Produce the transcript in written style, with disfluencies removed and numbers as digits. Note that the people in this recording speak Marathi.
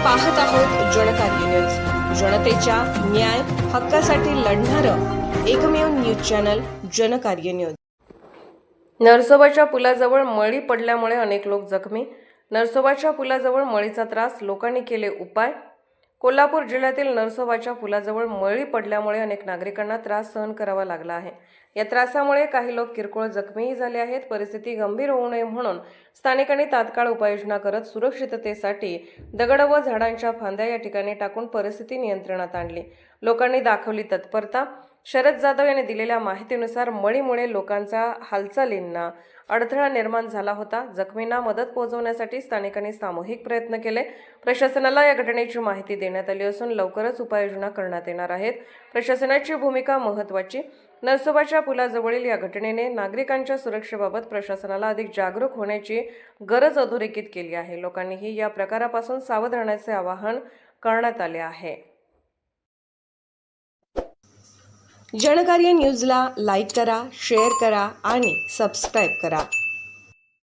पाहत आहोत जनकार्य न्यूज, जनतेच्या न्याय हक्कासाठी लढणारं एकमेव न्यूज चॅनल जनकार्य न्यूज। नरसोबाच्या पुलाजवळ मळी पडल्यामुळे अनेक लोक जखमी। नरसोबाच्या पुलाजवळ मळीचा त्रास, लोकांनी केले उपाय। कोल्हापूर जिल्ह्यातील नरसोबाच्या पुलाजवळ मळी पडल्यामुळे अनेक नागरिकांना त्रास सहन करावा लागला आहे। या त्रासामुळे काही लोक किरकोळ जखमीही झाले आहेत। परिस्थिती गंभीर होऊ नये म्हणून स्थानिकांनी तात्काळ उपाययोजना करत सुरक्षिततेसाठी दगड व झाडांच्या फांद्या या ठिकाणी टाकून परिस्थिती नियंत्रणात आणली। लोकांनी दाखवली तत्परता। शरद जाधव यांनी दिलेल्या माहितीनुसार मळीमुळे लोकांचा हालचालींना अडथळा निर्माण झाला होता। जखमींना मदत पोहोचवण्यासाठी स्थानिकांनी सामूहिक प्रयत्न केले। प्रशासनाला या घटनेची माहिती देण्यात आली असून लवकरच उपाययोजना करण्यात येणार आहेत। प्रशासनाची भूमिका महत्त्वाची। नरसोबाच्या पुलाजवळील या घटनेने नागरिकांच्या सुरक्षेबाबत प्रशासनाला अधिक जागरूक होण्याची गरज अधोरेखित केली आहे। लोकांनीही या प्रकारापासून सावध राहण्याचे आवाहन करण्यात आले आहे। जनकार्य न्यूजला लाईक करा, शेअर करा आणि सबस्क्राईब करा।